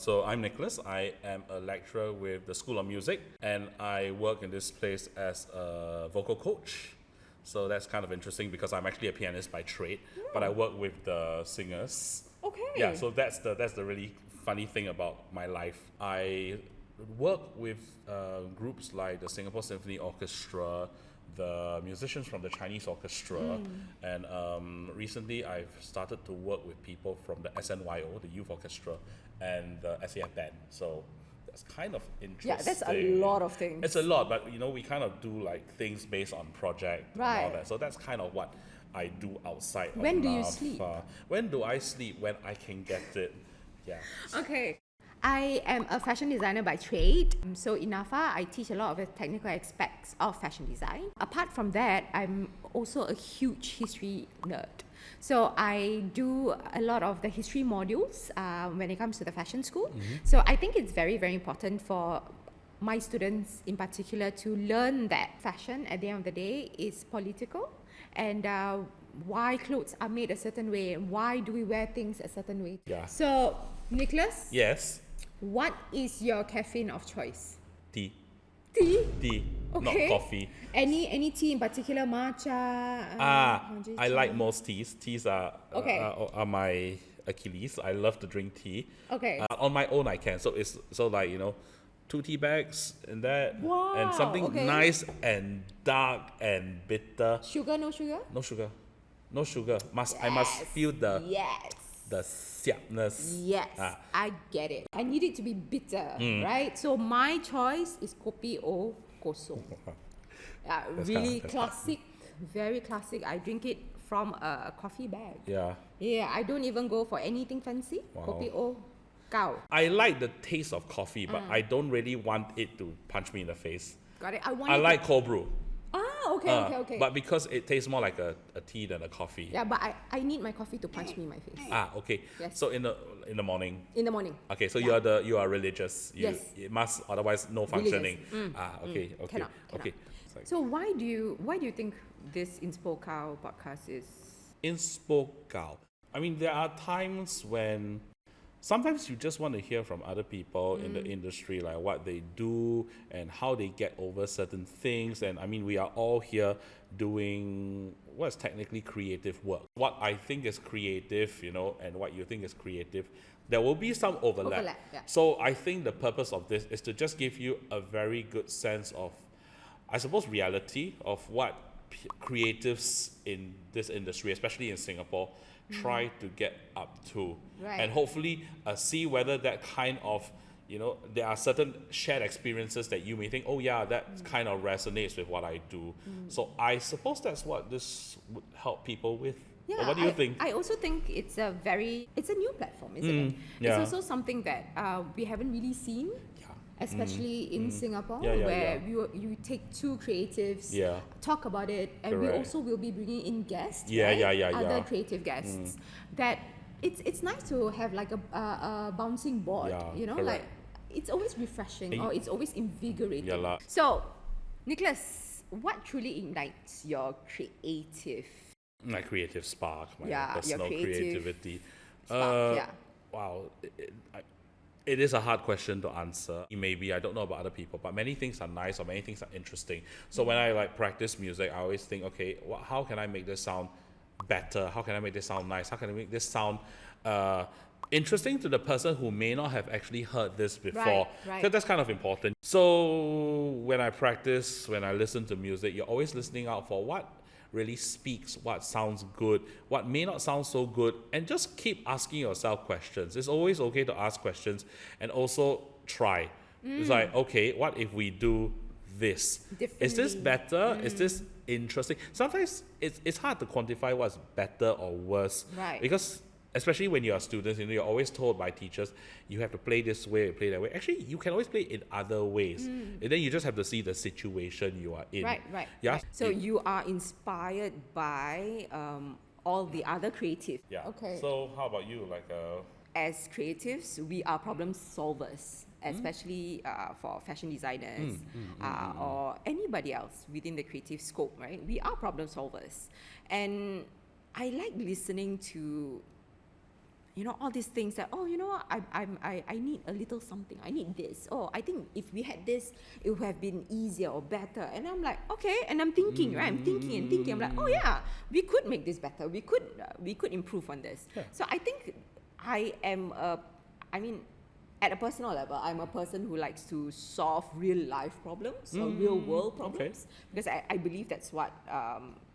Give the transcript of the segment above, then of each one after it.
So I'm Nicholas. I am a lecturer with the School of Music, and I work in this place as a vocal coach. So that's kind of interesting because I'm actually a pianist by trade, but I work with the singers. Okay. Yeah, so that's the really funny thing about my life. I work with groups like the Singapore Symphony Orchestra, the musicians from the Chinese Orchestra, and recently I've started to work with people from the SNYO, the Youth Orchestra, and the SAF Band. So that's kind of interesting. Yeah, that's a lot of things. It's a lot, but we kind of do like things based on project and all Right. that. So that's kind of what I do outside of When do you NAFA. sleep? When do I sleep? When I can get it. Yeah. Okay. I am a fashion designer by trade. So in NAFA, I teach a lot of the technical aspects of fashion design. Apart from that, I'm also a huge history nerd. So I do a lot of the history modules when it comes to the fashion school. So I think it's very, very important for my students in particular to learn that fashion at the end of the day is political, and why clothes are made a certain way, and why do we wear things a certain way. Yeah. So, Nicholas, Yes. what is your caffeine of choice? Tea. Tea? Tea. Not Okay. coffee. Any tea in particular? Matcha? Honji I chai? like most teas. Teas Okay. are my Achilles. I love to drink tea. Okay. On my own I can. So it's like 2 tea bags and that, Wow, and something okay. nice and dark and bitter. Sugar, no sugar? No sugar. No sugar. I must Yes. feel the Yes. siapness. Yes, Ah. I get it. I need it to be bitter, right? So my choice is kopi o kosong. Really that's classic, very classic. I drink it from a coffee bag. Yeah. Yeah, I don't even go for anything fancy. Wow. Kopi o gao. I like the taste of coffee, but I don't really want it to punch me in the face. Got it. I want. I it to- like cold brew. okay. But because it tastes more like a tea than a coffee. yeah, but I need my coffee to punch me in my face Okay. Yes. So in the morning. in the morning. Okay, so Yeah. you are religious. Yes. It must, otherwise no functioning. Okay. Cannot. Okay. It's like So why do you think this InspoGAO podcast is? InspoGAO. I mean, there are times when sometimes you just want to hear from other people in the industry, like what they do and how they get over certain things. And I mean, we are all here doing what's technically creative work. What I think is creative, and what you think is creative, there will be some overlap. Yeah. So I think the purpose of this is to just give you a very good sense of, I suppose, reality of what creatives in this industry, especially in Singapore, try to get up to. Right. And hopefully see whether that kind of, there are certain shared experiences that you may think, oh yeah, that kind of resonates with what I do. So I suppose that's what this would help people with. Yeah, What do you think? I also think it's a new platform, isn't it? yeah. It's also something that we haven't really seen, especially in Singapore, Yeah, where you take two creatives, Yeah. talk about it, and we Correct. also will be bringing in guests, Yeah, right? yeah, Other yeah. creative guests. That it's nice to have like a bouncing board, Yeah, like correct. it's always refreshing or it's always invigorating. Yeah lah. So, Nicholas, what truly ignites your creative My creative spark, my Yeah, your personal creative creativity. spark? Yeah. Wow. It is a hard question to answer. Maybe, I don't know about other people, but many things are nice or many things are interesting. So when I practice music, I always think, okay, how can I make this sound better? How can I make this sound nice? How can I make this sound interesting to the person who may not have actually heard this before? Right. So that's kind of important. So when I practice, when I listen to music, you're always listening out for what really speaks, what sounds good, what may not sound so good, and just keep asking yourself questions. It's always okay to ask questions and also try. It's like, okay, what if we do this? Is this Differently. better? Is this interesting? Sometimes it's hard to quantify what's better or worse. Right. Because especially when you're students, you're always told by teachers, you have to play this way, play that way. Actually, you can always play in other ways. And then you just have to see the situation you are in. Right. Yeah. Right. So you are inspired by all the other creatives. Yeah. Okay. So how about you? As creatives, we are problem solvers, especially for fashion designers or anybody else within the creative scope, right? We are problem solvers. And I like listening to all these things that, I need a little something. I need this. Oh, I think if we had this, it would have been easier or better. And I'm like, okay. And I'm thinking, right? I'm thinking and thinking. I'm like, oh yeah, we could make this better. We could improve on this. Yeah. So I think at a personal level, I'm a person who likes to solve real life problems or real world problems, because I believe that's what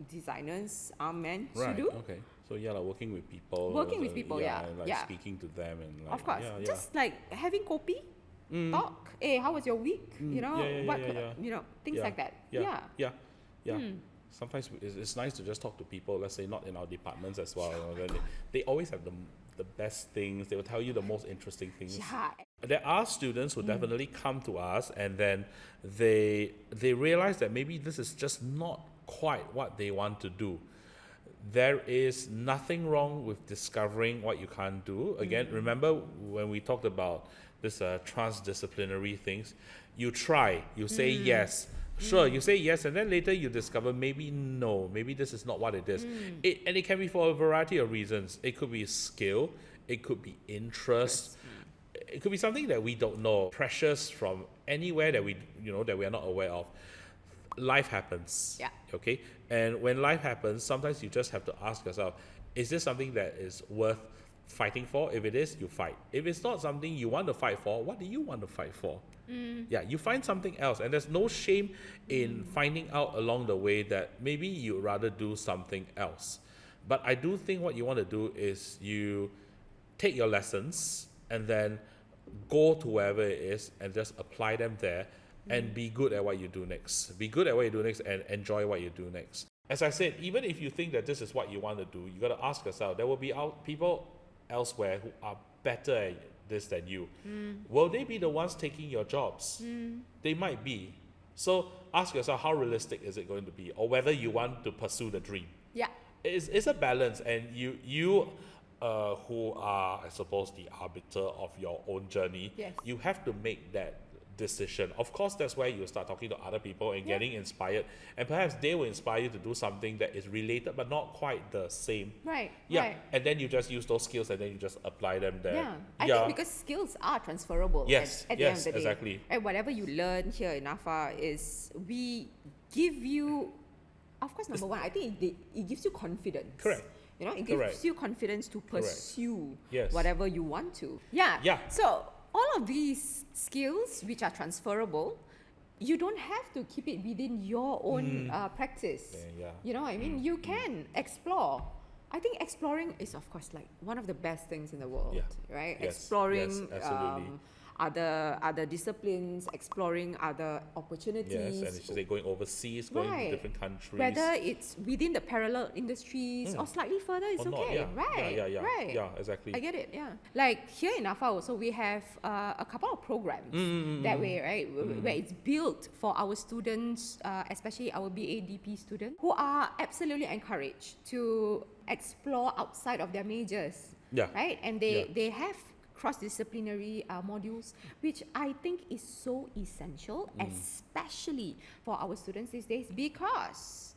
designers are meant to do. Okay. So like working with people. And like speaking to them and like, of course, just like having kopi, talk. Hey, how was your week? Things like that. Sometimes it's nice to just talk to people. Let's say not in our departments as well. Then they always have the best things. They will tell you the most interesting things. Yeah. There are students who definitely come to us and then they realize that maybe this is just not quite what they want to do. There is nothing wrong with discovering what you can't do. Again, remember when we talked about this transdisciplinary things, you try, you say yes. Sure, you say yes, and then later you discover maybe no, maybe this is not what it is. And it can be for a variety of reasons. It could be skill, it could be interest, it could be something that we don't know, pressures from anywhere that we are not aware of. Life happens. Yeah. Okay? And when life happens, sometimes you just have to ask yourself, is this something that is worth fighting for? If it is, you fight. If it's not something you want to fight for, what do you want to fight for? Yeah, you find something else, and there's no shame in finding out along the way that maybe you'd rather do something else. But I do think what you want to do is you take your lessons and then go to wherever it is and just apply them there and be good at what you do next. Be good at what you do next and enjoy what you do next. As I said, even if you think that this is what you want to do, you got to ask yourself, there will be people elsewhere who are better at this than you. Will they be the ones taking your jobs? They might be. So ask yourself, how realistic is it going to be, or whether you want to pursue the dream. Yeah. It's a balance, and you who are, I suppose, the arbiter of your own journey, you have to make that decision. Of course, that's where you start talking to other people and getting inspired, and perhaps they will inspire you to do something that is related but not quite the same. Right. And then you just use those skills and then you just apply them there. I think because skills are transferable. Yes. At the end of the day. Exactly. And whatever you learn here in NAFA is we give you, of course, number one, I think it gives you confidence. Correct. It gives you confidence to pursue Yes. whatever you want to. So all of these skills which are transferable, you don't have to keep it within your own practice. You know what I mean? You can explore. I think exploring is, of course, like one of the best things in the world, right? Yes. Exploring Yes, absolutely. Other disciplines, exploring other opportunities. Yes, and it's just going overseas, going to different countries. Whether it's within the parallel industries or slightly further, it's Or not, okay. Right. Right. Yeah, exactly. I get it, Like here in NAFA also, we have a couple of programs that way, right? Where it's built for our students, especially our BADP students, who are absolutely encouraged to explore outside of their majors. Right? And they have cross-disciplinary modules, which I think is so essential, especially for our students these days, because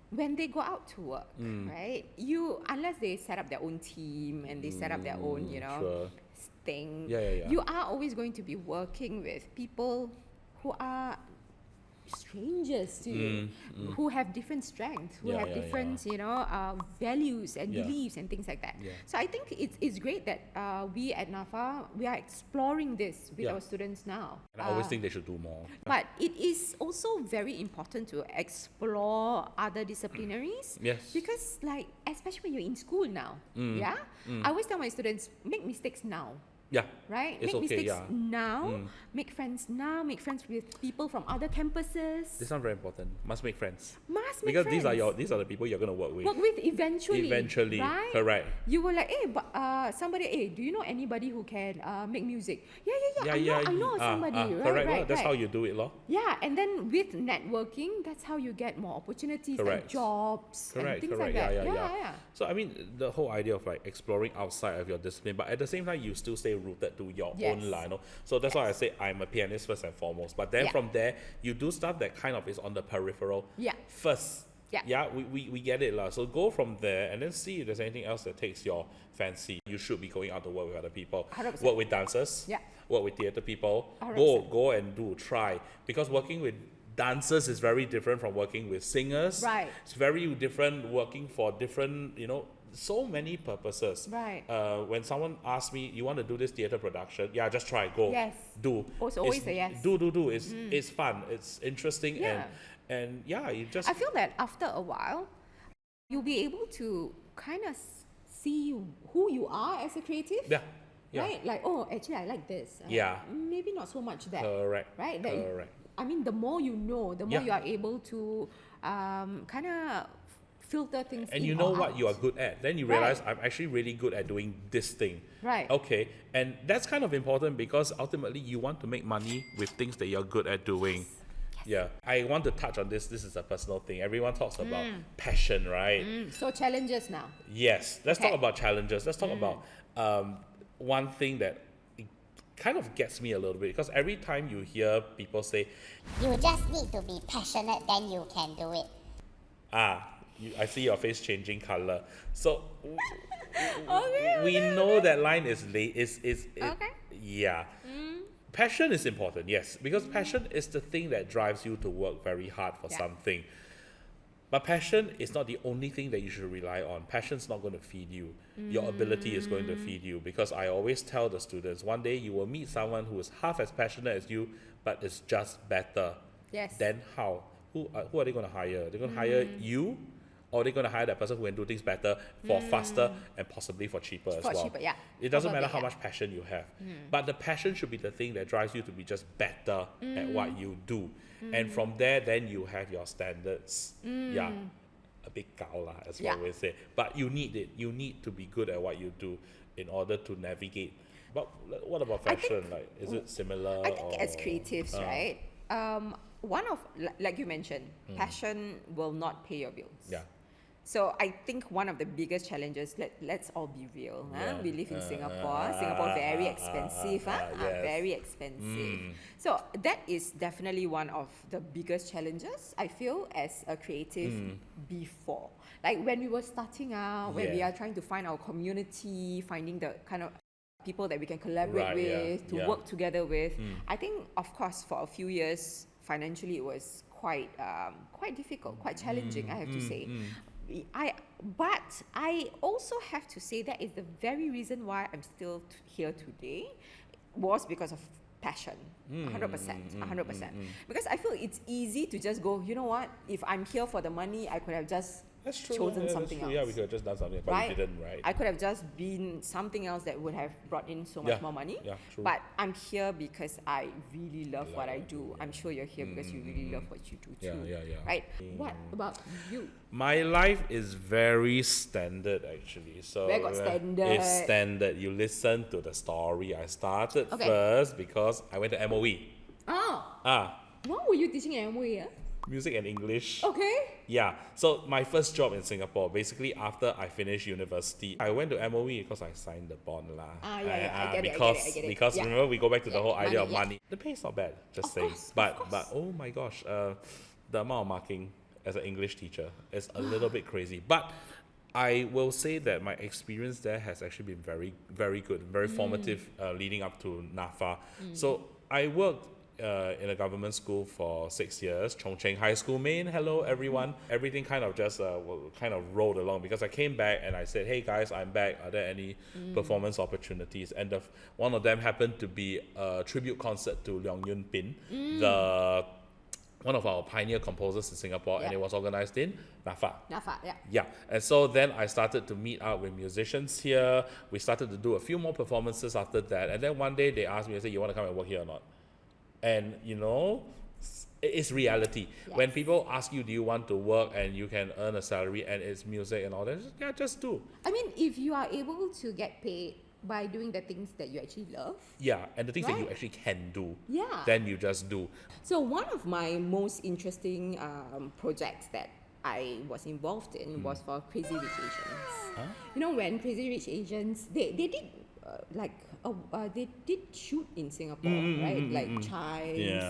when they go out to work, right, unless they set up their own team and they set up their own, thing, you are always going to be working with people who are strangers to you, who have different strengths, who have different, values and beliefs and things like that. So I think it's great that we at NAFA, we are exploring this with our students now. And I always think they should do more. But it is also very important to explore other disciplinaries. Because like, especially when you're in school now, I always tell my students, make mistakes now. Right? It's make okay, mistakes now, make friends now, make friends with people from other campuses. This is very important. Must make friends. Because these are the people you're going to work with. Work with eventually. Right? Correct. You were like, somebody, do you know anybody who can make music? I know somebody, right? Correct. Well, that's how you do it, Yeah, and then with networking, that's how you get more opportunities and jobs and things like that. Yeah. So I mean, the whole idea of like exploring outside of your discipline, but at the same time, you still stay rooted to your own line. So that's why I say I'm a pianist first and foremost. But then from there, you do stuff that kind of is on the peripheral first. Yeah. we get it lah. So go from there and then see if there's anything else that takes your fancy. You should be going out to work with other people. 100%. Work with dancers. Yeah. Work with theatre people. 100%. Go and try. Because working with dancers is very different from working with singers. Right. It's very different working for different, so many purposes. Right. When someone asks me, you want to do this theatre production? Yeah, just try, go. Yes. Do. Also always say yes. Do. It's fun. It's interesting. Yeah. And yeah, you just... I feel that after a while, you'll be able to kind of see who you are as a creative. Yeah. Right? Like, oh, actually, I like this. Yeah. Maybe not so much that. Correct. Right? Correct. I mean, the more you know, the more Yeah. you are able to kind of filter things And in you know or what out. you are good at. Then you Right. realize I'm actually really good at doing this thing. Right. Okay. And that's kind of important because ultimately you want to make money with things that you're good at doing. Yeah. I want to touch on this. This is a personal thing. Everyone talks about passion, right? So challenges now. Yes. Let's Okay. talk about challenges. Let's talk about one thing that it kind of gets me a little bit because every time you hear people say, You just need to be passionate, then you can do it. I see your face changing color. So Okay. we know that line is Okay. yeah. Passion is important, yes, because passion is the thing that drives you to work very hard for Yeah. something. But passion is not the only thing that you should rely on. Passion's not going to feed you. Your ability is going to feed you. Because I always tell the students, one day you will meet someone who is half as passionate as you, but is just better. Yes. Then how? Who are they going to hire? They're going to hire you? Or are they going to hire that person who can do things better for faster and possibly for cheaper as For well? cheaper, yeah. It doesn't Probably, matter how yeah. much passion you have. But the passion should be the thing that drives you to be just better at what you do. And from there, then you have your standards. Yeah. A bit gao lah, as we Yeah. always say. But you need it. You need to be good at what you do in order to navigate. But what about fashion? Is it similar? I think as or- creatives, right? One of, like you mentioned, passion will not pay your bills. Yeah. So I think one of the biggest challenges, let's all be real. Yeah. We live in Singapore. Singapore very expensive. yes. Very expensive. So that is definitely one of the biggest challenges I feel as a creative before. Like when we were starting out, when we Yeah. are trying to find our community, finding the kind of people that we can collaborate Right, yeah, with, to yeah. work together with. I think, of course, for a few years, financially it was quite difficult, quite challenging, I have to say. But I also have to say that is the very reason why I'm still here today was because of passion. 100%. Because I feel it's easy to just go, you know what, if I'm here for the money, I could have just That's true. chosen that's something true. else. Yeah, we could have just done something, but Right? we didn't, right? I could have just been something else that would have brought in so much Yeah, more money. yeah, true. But I'm here because I really love what I what do. I'm sure you're here because you really love what you do Yeah, too. yeah. Right? What about you? My life is very standard actually. So Where got standard? It's standard. You listen to the story. I started Okay. first because I went to MOE. Oh, what were you teaching at MOE? Music and English. Okay. Yeah. So my first job in Singapore, basically after I finished university, I went to MOE because I signed the bond lah. Yeah, I get it, Because because Yeah. remember we go back to the Yeah, whole idea money, of yeah. money. The pay is not bad, just Of saying. course, of but course. oh my gosh, the amount of marking as an English teacher is a little bit crazy. But I will say that my experience there has actually been very, very good, very formative leading up to NAFA. So I worked in a government school for 6 years, Chung Cheng High School, Maine. Hello, everyone. Everything kind of just kind of rolled along because I came back and I said, hey guys, I'm back. Are there any performance opportunities? And one of them happened to be a tribute concert to Leong Yun Pin, one of our pioneer composers in Singapore, and Yeah. it was organized in NAFA. NAFA, yeah. Yeah, and so then I started to meet up with musicians here. We started to do a few more performances after that. And then one day they asked me, they said, you want to come and work here or not? And it's reality. When Yes. people ask you, do you want to work and you can earn a salary and it's music and all that, yeah, just do. I mean, if you are able to get paid by doing the things that you actually love. Yeah, and the things that you Right. actually can do, Yeah. then you just do. So one of my most interesting projects that I was involved in was for Crazy Rich Asians. You know, when Crazy Rich Asians, they did they did shoot in Singapore, right? Like Chimes,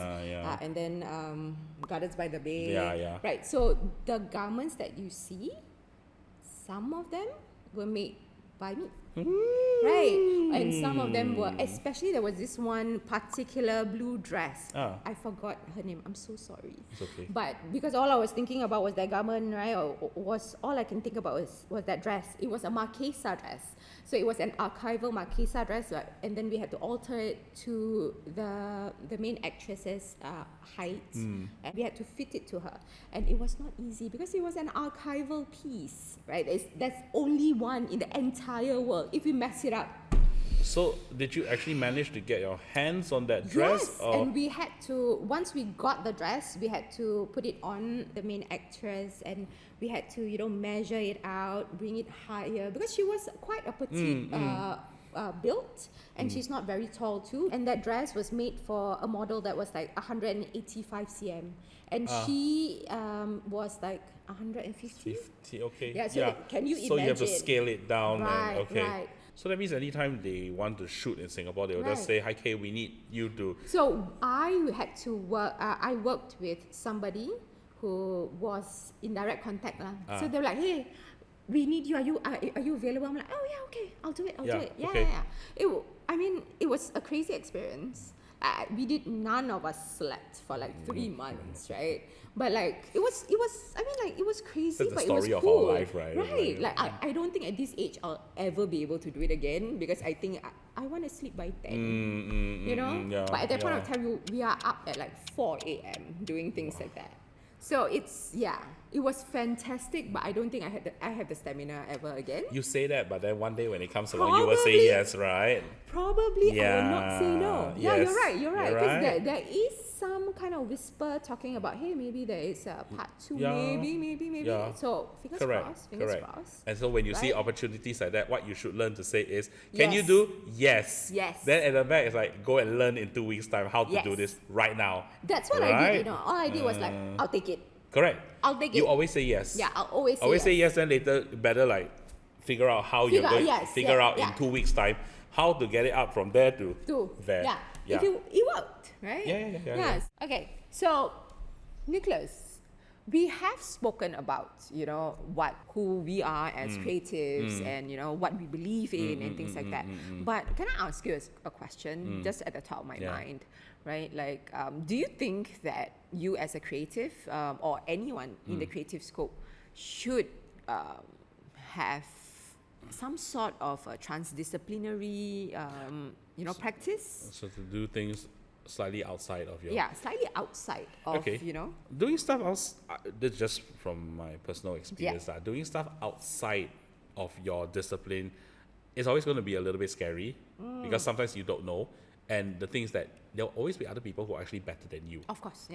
and then Gardens by the Bay, right? So the garments that you see, some of them were made by me. Right, and some of them were, especially there was this one particular blue dress. I forgot her name. I'm so sorry. It's okay. But because all I was thinking about was that garment, right? Or was all I can think about was that dress. It was a Marquesa dress. So it was an archival Marquesa dress, and then we had to alter it to the main actress's height, and we had to fit it to her. And it was not easy because it was an archival piece, right? That's only one in the entire world. If we mess it up. So did you actually manage to get your hands on that dress? Yes, and we had to, once we got the dress, we had to put it on the main actress, and we had to, measure it out, bring it higher, because she was quite a petite built, and she's not very tall too. And that dress was made for a model that was like 185 cm, and she was like 150. 50, okay. Yeah, so can you imagine? So you have to scale it down. Right, okay. right. So that means anytime they want to shoot in Singapore, they will just say, "Hi, Kae, we need you to." So I had to work. I worked with somebody who was in direct contact, So they were like, "Hey, we need you. Are you available?" I'm like, "Oh yeah, okay, I'll do it. I'll do it." Yeah. It was a crazy experience. None of us slept for like 3 months, right? But like it was crazy. That's the but story it was of cool. our life, right? Right. Like I don't think at this age I'll ever be able to do it again, because I think I want to sleep by 10. But at that point of time, we are up at like 4 a.m. doing things like that. So it was fantastic, but I don't think I have the stamina ever again. You say that, but then one day when it comes along, you will say yes, right? Probably I will not say no. Yeah, Yes. you're right. Because there is some kind of whisper talking about, hey, maybe there is a part 2, maybe. Yeah. So fingers crossed. And so when you see opportunities like that, what you should learn to say is, can Yes. you do? Yes. Yes. Then at the back, it's like, go and learn in 2 weeks' time how to do this right now. That's what I did, All I did was like, I'll take it. Correct. I'll take it. You always say yes. Yeah, I'll always say Always say yes, then later better like figure out how you're going to figure out in 2 weeks' time how to get it up from there to there. Yeah. It worked, right? Yeah. Yes. Okay. So, Nicholas, we have spoken about, who we are as creatives and, what we believe in and things like that. But can I ask you a question just at the top of my mind, right? Like, do you think that you as a creative or anyone in the creative scope should have some sort of a transdisciplinary, practice? So to do things slightly outside of your... slightly outside of, Doing stuff this is just from my personal experience. Doing stuff outside of your discipline is always going to be a little bit scary because sometimes you don't know. And the thing is that there'll always be other people who are actually better than you. Of course,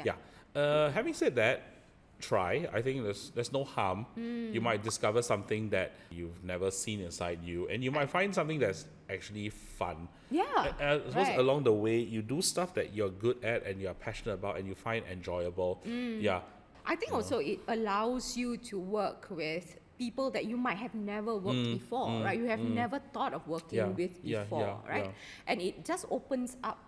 Having said that, try. I think there's no harm. You might discover something that you've never seen inside you, and you might find something that's actually fun. I suppose along the way, you do stuff that you're good at and you're passionate about and you find enjoyable. I think also it allows you to work with people that you might have never worked before, right? You have never thought of working with before, right? And it just opens up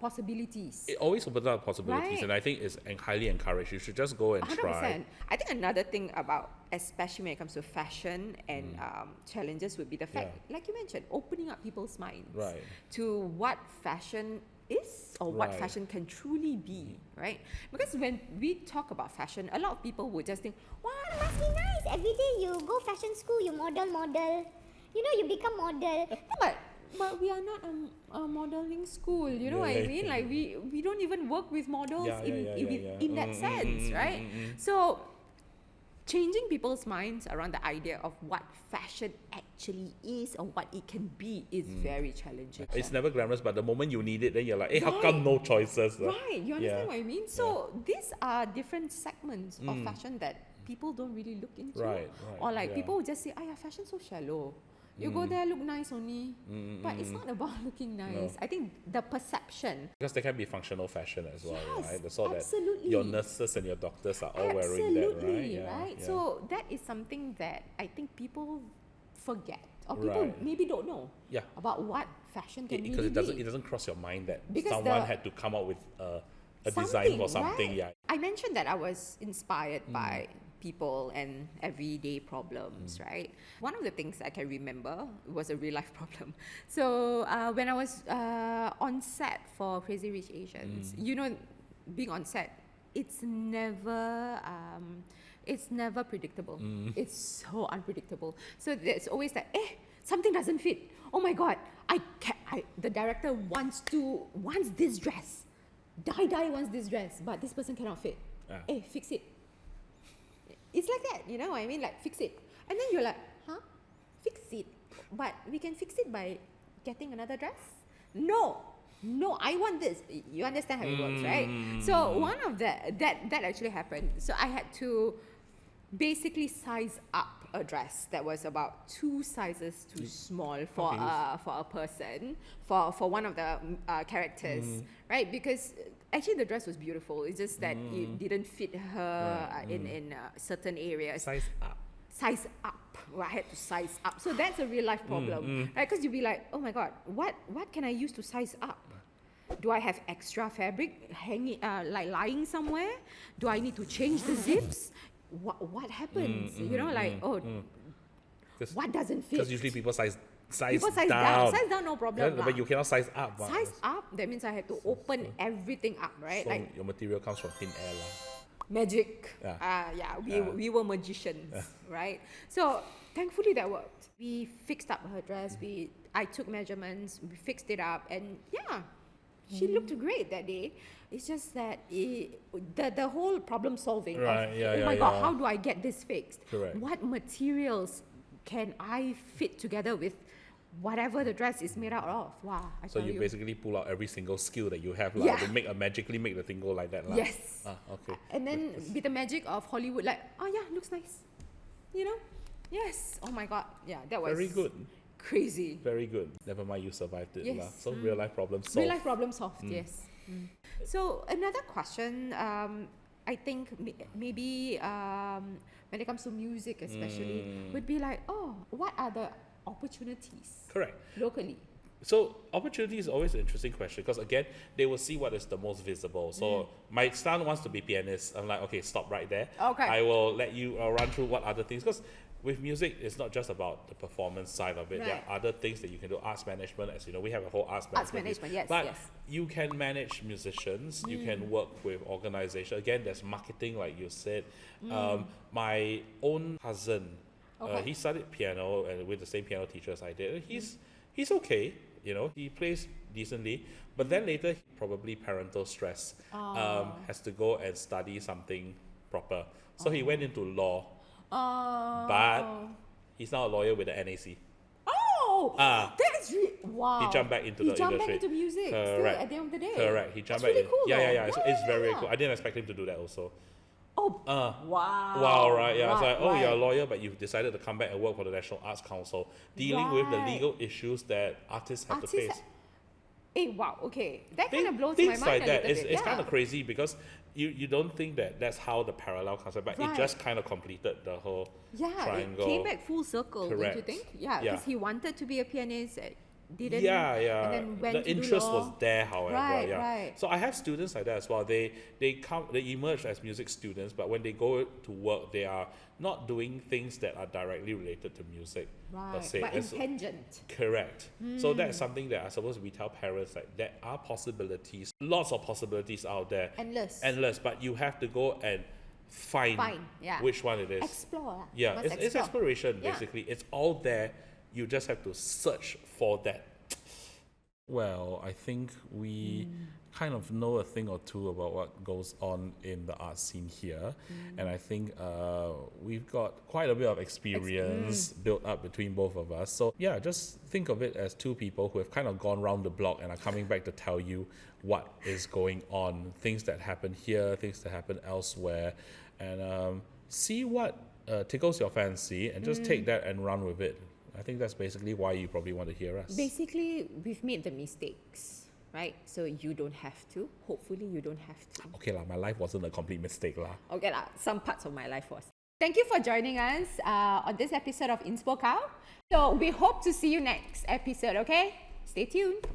possibilities. It always opens up possibilities, and I think it's highly encouraged. You should just go and 100%. try. I think another thing about, especially when it comes to fashion and challenges, would be the fact, like you mentioned, opening up people's minds to what fashion is or what fashion can truly be, right? Because when we talk about fashion, a lot of people would just think, wow, must be nice. Every day you go fashion school, you model. You become model. but we are not a modeling school, you know what I mean? Like we don't even work with models in that sense, right? So changing people's minds around the idea of what fashion actually is or what it can be is very challenging. It's never glamorous, but the moment you need it, then you're like, hey, how come no choices? Right, you understand what I mean? So these are different segments of fashion that people don't really look into. Or like people would just say, fashion's so shallow. You go there, look nice only. But it's not about looking nice. No. I think the perception. Because there can be functional fashion as well, right? The sort absolutely. that your nurses and your doctors are all wearing that, right? Right? So that is something that I think people forget. or people Right. maybe don't know Yeah. about what fashion can Because really be. it doesn't cross your mind that Because someone the- had to come up with a design for something. right? Yeah. I mentioned that I was inspired by people and everyday problems, right? One of the things I can remember was a real life problem. So when I was on set for Crazy Rich Asians, you know, being on set, it's never predictable. It's so unpredictable. So there's always that, something doesn't fit. Oh my God, the director wants this dress. Die wants this dress, but this person cannot fit. Fix it. It's like that, you know what I mean? Like, fix it. And then you're like, huh? Fix it? But we can fix it by getting another dress? No, I want this. You understand how it works, right? So one of that actually happened. So I had to basically size up a dress that was about 2 sizes too small for a person, for one of the characters, right? Because actually the dress was beautiful. It's just that it didn't fit her in certain areas. Size up. Size up. Well, I had to size up. So that's a real life problem, right? Because you'll be like, oh my God, what can I use to size up? Do I have extra fabric hanging, like lying somewhere? Do I need to change the zips? What happens? You know, like, what doesn't fit? Because usually people size People size down. Size down, no problem. But you cannot size up. Size up, that means I had to open everything up, right? So Like your material comes from thin air. magic. Yeah. We were magicians, right? So thankfully that worked. We fixed up her dress. I took measurements. We fixed it up, and she looked great that day. It's just that the whole problem solving Right, of, oh my God, how do I get this fixed? Correct. What materials can I fit together with whatever the dress is made out of? Wow, I So tell you you. basically pull out every single skill that you have Yeah. to magically make the thing go like that. Yes. Okay. And then with the magic of Hollywood, like, oh yeah, looks nice. You know? Yes. Oh my God. Yeah, that was Very good. crazy. Very good. Never mind, you survived it. Yes. So real life problem solved. Real life problem solved, yes. So another question, I think maybe when it comes to music especially, would be like, what are the opportunities Correct. locally? So opportunity is always an interesting question because again, they will see what is the most visible. So my son wants to be pianist. I'm like, okay, stop right there. Okay. I will let you run through what other things, because with music, it's not just about the performance side of it. There Right. are other things that you can do. Arts management, as you know, we have a whole arts management. Yes, But yes. you can manage musicians. You can work with organization. Again, there's marketing, like you said. My own cousin, Okay. he studied piano and with the same piano teacher as I did. He's okay. You know, he plays decently, but then later, probably parental stress, has to go and study something proper. So he went into law, but he's now a lawyer with the NAC. That is wow. He jumped back into the jumped industry. back into music. Still, Correct. at the end of the day. Correct. He jumped That's back really cool. Yeah. though. It's very cool. I didn't expect him to do that also. Wow. Wow, right? Yeah, it's like, right. you're a lawyer, but you've decided to come back and work for the National Arts Council, dealing with the Right. legal issues that artists have to face. Wow. Okay, that kind of blows my Things mind like a that. little bit. It's kind of crazy because you don't think that that's how the parallel comes up, but it Right. just kind of completed the whole Yeah, triangle. it came back full circle, don't you Correct. think? Yeah, Yeah. because he wanted to be a pianist, didn't. Yeah. And then went The to interest do law. was there, however. Right, yeah. right. So I have students like that as well. They emerge as music students, but when they go to work, they are not doing things that are directly related to music per Right, se. but It's- in tangent. Correct. So that's something that I suppose we tell parents, like there are possibilities, lots of possibilities out there. Endless. But you have to go and find yeah. which one it is. Explore. lah. Yeah, Must it's explore. exploration Yeah. basically. It's all there. You just have to search for that. Well, I think we kind of know a thing or two about what goes on in the art scene here, and I think we've got quite a bit of experience built up between both of us. So yeah, just think of it as two people who have kind of gone round the block and are coming back to tell you what is going on, things that happen here, things that happen elsewhere, and see what tickles your fancy and just take that and run with it. I think that's basically why you probably want to hear us. Basically, we've made the mistakes, right? So you don't have to. Hopefully, you don't have to. Okay lah, my life wasn't a complete mistake lah. Okay lah, some parts of my life was. Thank you for joining us on this episode of InspoGAO. So we hope to see you next episode, okay? Stay tuned.